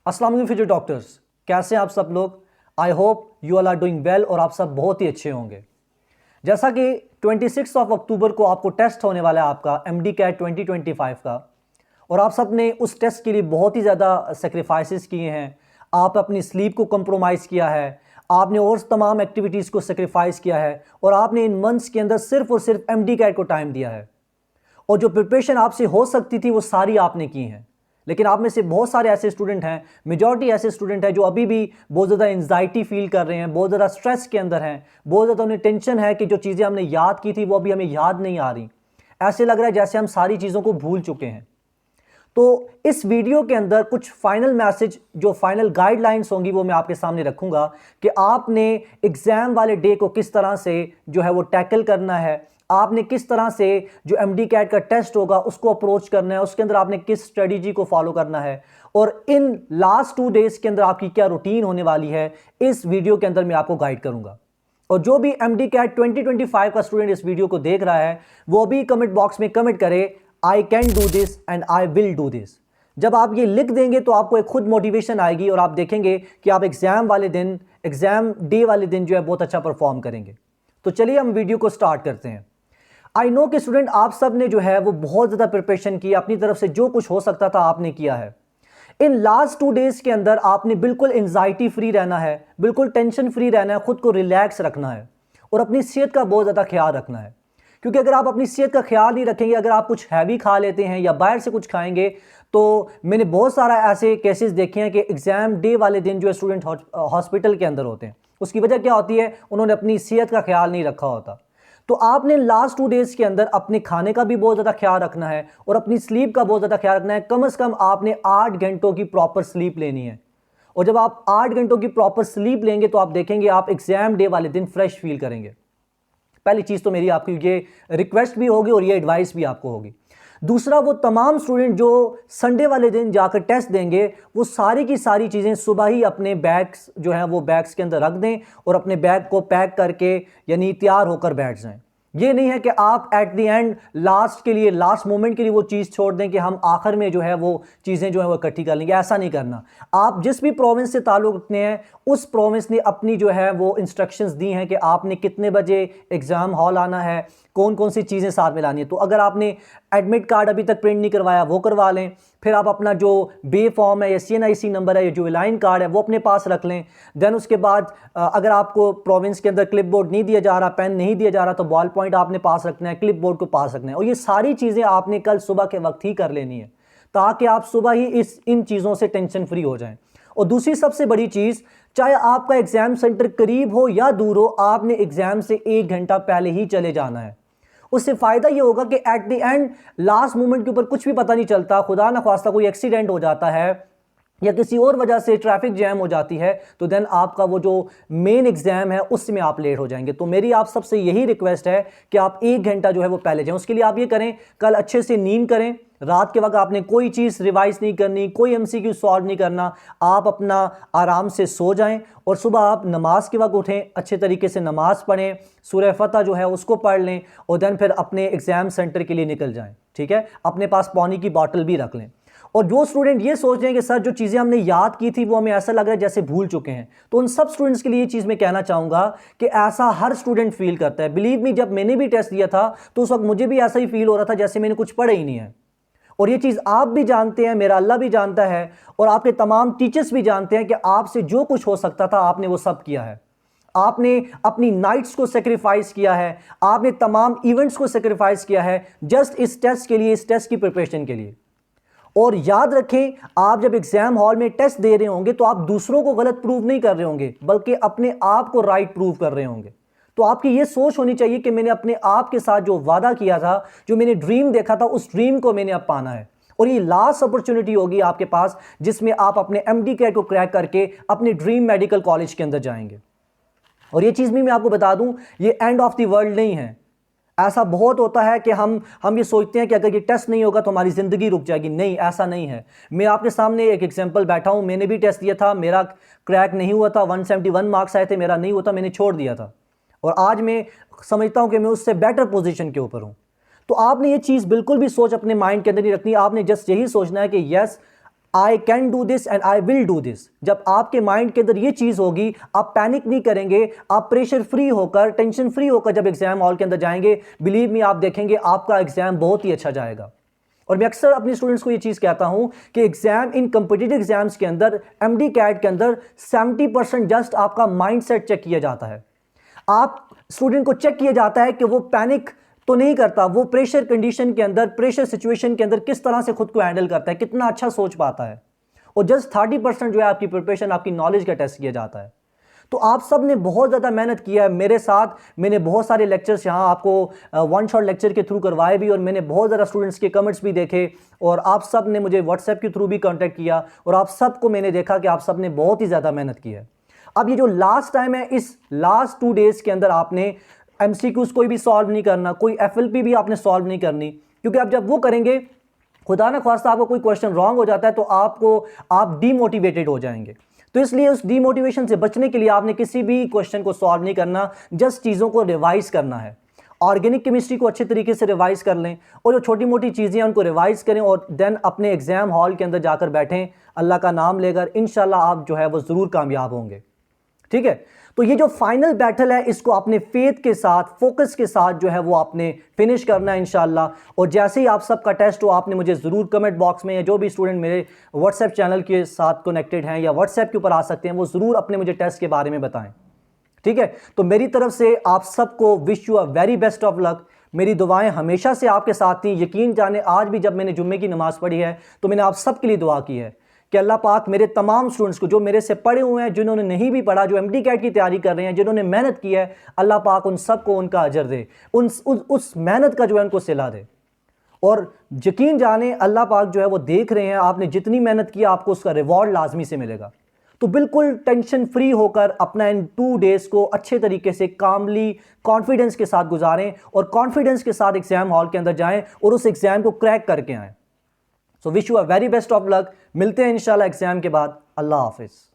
अस्सलाम वालेकुम future doctors, कैसे हैं आप सब लोग। I hope you all are doing well और आप सब बहुत ही अच्छे होंगे। जैसा कि 26 अक्टूबर को आपको टेस्ट होने वाला है आपका एमडी कैट 2025 का, और आप सब ने उस टेस्ट के लिए बहुत ही ज़्यादा सेक्रीफाइसेस किए हैं। आप अपनी स्लीप को कंप्रोमाइज़ किया है, आपने और तमाम एक्टिविटीज़ को सेक्रीफाइस किया है, और आपने इन मंथ्स के अंदर सिर्फ और सिर्फ एमडी कैट को टाइम दिया है। और जो प्रिपरेशन आपसे हो सकती थी वो सारी आपने की हैं। लेकिन आप में से बहुत सारे ऐसे स्टूडेंट हैं, मेजॉरिटी ऐसे स्टूडेंट हैं जो अभी भी बहुत ज़्यादा एंजाइटी फील कर रहे हैं, बहुत ज़्यादा स्ट्रेस के अंदर हैं, बहुत ज़्यादा उन्हें टेंशन है कि जो चीज़ें हमने याद की थी वो अभी हमें याद नहीं आ रही। ऐसे लग रहा है जैसे हम सारी चीज़ों को भूल चुके हैं। तो इस वीडियो के अंदर कुछ फाइनल मैसेज, जो फाइनल गाइडलाइंस होंगी वो मैं आपके सामने रखूंगा कि आपने एग्ज़ाम वाले डे को किस तरह से जो है वो टैकल करना है, आपने किस तरह से जो एमडी कैट का टेस्ट होगा उसको अप्रोच करना है, उसके अंदर आपने किस स्ट्रेटजी को फॉलो करना है, और इन लास्ट 2 डेज के अंदर आपकी क्या रूटीन होने वाली है, इस वीडियो के अंदर मैं आपको गाइड करूंगा। और जो भी एमडी कैट 2025 का स्टूडेंट इस वीडियो को देख रहा है वो भी कमेंट बॉक्स में कमेंट करे I can do this and I will do this. जब आप ये लिख देंगे तो आपको एक खुद मोटिवेशन आएगी और आप देखेंगे कि आप एग्जाम वाले दिन, एग्जाम डे वाले दिन जो है बहुत अच्छा परफॉर्म करेंगे। तो चलिए हम वीडियो को स्टार्ट करते हैं। आई नो कि स्टूडेंट आप सब ने जो है वो बहुत ज़्यादा प्रिपरेशन की, अपनी तरफ से जो कुछ हो सकता था आपने किया है। इन लास्ट 2 डेज के अंदर आपने बिल्कुल एंजाइटी फ्री रहना है, बिल्कुल टेंशन फ्री रहना है, खुद को रिलैक्स रखना है और अपनी सेहत का बहुत ज़्यादा ख्याल रखना है। क्योंकि अगर आप अपनी सेहत का ख्याल नहीं रखेंगे, अगर आप कुछ हैवी खा लेते हैं या बाहर से कुछ खाएंगे, तो मैंने बहुत सारा ऐसे केसेस देखे हैं कि एग्ज़ाम डे वाले दिन जो है स्टूडेंट हॉस्पिटल के अंदर होते हैं। उसकी वजह क्या होती है? उन्होंने अपनी सेहत का ख्याल नहीं रखा होता। तो आपने लास्ट 2 डेज के अंदर अपने खाने का भी बहुत ज़्यादा ख्याल रखना है और अपनी स्लीप का बहुत ज़्यादा ख्याल रखना है। कम से कम आपने 8 घंटों की प्रॉपर स्लीप लेनी है। और जब आप 8 घंटों की प्रॉपर स्लीप लेंगे तो आप देखेंगे आप एग्जाम डे वाले दिन फ्रेश फील करेंगे। पहली चीज़ तो मेरी आपकी ये रिक्वेस्ट भी होगी और ये एडवाइस भी आपको होगी। दूसरा, वो तमाम स्टूडेंट जो संडे वाले दिन जाकर टेस्ट देंगे वो सारी की सारी चीज़ें सुबह ही अपने बैग्स जो हैं वो बैग्स के अंदर रख दें और अपने बैग को पैक करके यानी तैयार होकर बैठ जाएं। ये नहीं है कि आप एट द एंड लास्ट के लिए, लास्ट मोमेंट के लिए वो चीज़ छोड़ दें कि हम आखिर में जो है वो चीज़ें जो है वो इकट्ठी कर लेंगे। ऐसा नहीं करना। आप जिस भी प्रोविंस से ताल्लुक़ रखते हैं उस प्रोविंस ने अपनी जो है वो इंस्ट्रक्शंस दी हैं कि आपने कितने बजे एग्ज़ाम हॉल आना है, कौन कौन सी चीज़ें साथ में लानी है। तो अगर आपने एडमिट कार्ड अभी तक प्रिंट नहीं करवाया वो करवा लें। फिर आप अपना जो बे फॉर्म है या CNIC नंबर है या जो लाइन कार्ड है वो अपने पास रख लें। देन उसके बाद अगर आपको प्रोविंस के अंदर क्लिप बोर्ड नहीं दिया जा रहा, पेन नहीं दिया जा रहा, तो बॉल पॉइंट आपने पास रखना है, क्लिप बोर्ड को पास रखना है। और ये सारी चीज़ें आपने कल सुबह के वक्त ही कर लेनी है ताकि आप सुबह ही इन चीज़ों से टेंशन फ्री हो जाएं। और दूसरी सबसे बड़ी चीज़, चाहे आपका एग्ज़ाम सेंटर करीब हो या दूर हो, आपने एग्ज़ाम से 1 घंटा पहले ही चले जाना है। उससे फ़ायदा ये होगा कि at the end last moment के ऊपर कुछ भी पता नहीं चलता, खुदा ना खास्ता कोई एक्सीडेंट हो जाता है या किसी और वजह से ट्रैफिक जैम हो जाती है, तो देन आपका वो जो मेन एग्ज़ाम है उसमें आप लेट हो जाएंगे। तो मेरी आप सबसे यही रिक्वेस्ट है कि आप 1 घंटा जो है वो पहले जाएं। उसके लिए आप ये करें, कल अच्छे से नींद करें। रात के वक्त आपने कोई चीज़ रिवाइज नहीं करनी, कोई MCQ सॉल्व नहीं करना। आप अपना आराम से सो जाएं और सुबह आप नमाज के वक्त उठें, अच्छे तरीके से नमाज पढ़ें, सूरह फतह जो है उसको पढ़ लें और देन फिर अपने एग्ज़ाम सेंटर के लिए निकल जाएं। ठीक है, अपने पास पानी की बॉटल भी रख लें। और जो स्टूडेंट ये सोच रहे हैं कि सर जो चीज़ें हमने याद की थी वो हमें ऐसा लग रहा है जैसे भूल चुके हैं, तो उन सब स्टूडेंट्स के लिए ये चीज़ मैं कहना चाहूँगा कि ऐसा हर स्टूडेंट फील करता है। बिलीव मी, जब मैंने भी टेस्ट दिया था तो उस वक्त मुझे भी ऐसा ही फील हो रहा था जैसे मैंने कुछ पढ़ा ही नहीं है। और ये चीज़ आप भी जानते हैं, मेरा अल्लाह भी जानता है और आपके तमाम टीचर्स भी जानते हैं कि आपसे जो कुछ हो सकता था आपने वो सब किया है। आपने अपनी नाइट्स को सेक्रीफाइस किया है, आपने तमाम इवेंट्स को सेक्रीफाइस किया है जस्ट इस टेस्ट के लिए, इस टेस्ट की प्रिपरेशन के लिए। और याद रखें, आप जब एग्जाम हॉल में टेस्ट दे रहे होंगे तो आप दूसरों को गलत प्रूव नहीं कर रहे होंगे बल्कि अपने आप को राइट प्रूव कर रहे होंगे। तो आपकी ये सोच होनी चाहिए कि मैंने अपने आप के साथ जो वादा किया था, जो मैंने ड्रीम देखा था, उस ड्रीम को मैंने अब पाना है। और ये लास्ट अपॉर्चुनिटी होगी आपके पास जिसमें आप अपने एमडी कैट को क्रैक करके अपने ड्रीम मेडिकल कॉलेज के अंदर जाएंगे। और ये चीज़ भी मैं आपको बता दूं, ये एंड ऑफ द वर्ल्ड नहीं है। ऐसा बहुत होता है कि हम ये सोचते हैं कि अगर ये टेस्ट नहीं होगा तो हमारी ज़िंदगी रुक जाएगी। नहीं, ऐसा नहीं है। मैं आपके सामने एक एग्जांपल बैठा हूं, मैंने भी टेस्ट दिया था, मेरा क्रैक नहीं हुआ था, 171 मार्क्स आए थे, मेरा नहीं हुआ था, मैंने छोड़ दिया था। और आज मैं समझता हूं कि मैं उससे बेटर पोजीशन के ऊपर हूं। तो आपने ये चीज़ बिल्कुल भी सोच अपने माइंड के अंदर नहीं रखनी। आपने जस्ट यही सोचना है कि yes, I can do this and I will do this. जब आपके माइंड के अंदर ये चीज़ होगी, आप पैनिक नहीं करेंगे, आप प्रेशर फ्री होकर, टेंशन फ्री होकर जब एग्जाम हॉल के अंदर जाएंगे, बिलीव मी, आप देखेंगे आपका एग्जाम बहुत ही अच्छा जाएगा। और मैं अक्सर अपने स्टूडेंट्स को ये चीज़ कहता हूं कि एग्जाम, इन कॉम्पिटिटिव एग्जाम्स के अंदर, एमडी कैट के अंदर 70% जस्ट आपका माइंडसेट चेक किया जाता है। आप स्टूडेंट को चेक किया जाता है कि वो पैनिक तो नहीं करता, वो प्रेशर कंडीशन के अंदर, प्रेशर सिचुएशन के अंदर किस तरह से खुद को हैंडल करता है, कितना अच्छा सोच पाता है। और जस्ट 30% जो है आपकी प्रिपरेशन, आपकी नॉलेज का टेस्ट किया जाता है। तो आप सब ने बहुत ज़्यादा मेहनत किया है मेरे साथ। मैंने बहुत सारे लेक्चर्स यहाँ आपको वन शॉट लेक्चर के थ्रू करवाए भी, और मैंने बहुत ज़्यादा स्टूडेंट्स के कमेंट्स भी देखे, और आप सब ने मुझे व्हाट्सएप के थ्रू भी कांटेक्ट किया, और आप सबको मैंने देखा कि आप सब ने बहुत ही ज़्यादा मेहनत की है। अब ये जो लास्ट टाइम है, इस लास्ट 2 डेज के अंदर आपने एमसीक्यूज कोई भी सॉल्व नहीं करना, कोई एफएलपी भी आपने सॉल्व नहीं करनी, क्योंकि आप जब वो करेंगे, खुदा ना खास्ता आपको कोई क्वेश्चन रॉन्ग हो जाता है तो आप डीमोटिवेटेड हो जाएंगे। तो इसलिए उस डीमोटिवेशन से बचने के लिए आपने किसी भी क्वेश्चन को सॉल्व नहीं करना, जस्ट चीज़ों को रिवाइज करना है। ऑर्गेनिक केमिस्ट्री को अच्छे तरीके से रिवाइज कर लें, और जो छोटी मोटी चीज़ें हैं उनको रिवाइज करें, और देन अपने एग्जाम हॉल के अंदर जाकर बैठें, अल्लाह का नाम लेकर। इंशाल्लाह आप जो है वो ज़रूर कामयाब होंगे। ठीक है, तो ये जो फाइनल बैटल है, इसको अपने फेथ के साथ, फोकस के साथ जो है वो आपने फिनिश करना है इंशाल्लाह। और जैसे ही आप सबका टेस्ट हो, आपने मुझे ज़रूर कमेंट बॉक्स में, या जो भी स्टूडेंट मेरे व्हाट्सएप चैनल के साथ कनेक्टेड हैं या व्हाट्सएप के ऊपर आ सकते हैं, वो ज़रूर अपने मुझे टेस्ट के बारे में बताएं। ठीक है, तो मेरी तरफ से आप सबको wish you a very best of luck. मेरी दुआएं हमेशा से आपके साथ थी। यकीन जाने, आज भी जब मैंने जुम्मे की नमाज़ पढ़ी है तो मैंने आप सबके लिए दुआ की है कि अल्लाह पाक मेरे तमाम स्टूडेंट्स को, जो मेरे से पढ़े हुए हैं, जिन्होंने नहीं भी पढ़ा, जो एमडी कैट की तैयारी कर रहे हैं, जिन्होंने मेहनत की है, अल्लाह पाक उन सबको उनका अजर दे, उस मेहनत का जो है उनको सिला दे। और यकीन जाने, अल्लाह पाक जो है वो देख रहे हैं, आपने जितनी मेहनत की आपको उसका रिवॉर्ड लाजमी से मिलेगा। तो बिल्कुल टेंशन फ्री होकर अपना इन 2 डेज को अच्छे तरीके से, कामली, कॉन्फिडेंस के साथ गुजारें, और कॉन्फिडेंस के साथ एग्जाम हॉल के अंदर जाएं और उस एग्जाम को क्रैक करके आएं। So wish you a very best of luck. मिलते हैं इंशाल्लाह एग्जाम के बाद। अल्लाह हाफिज़।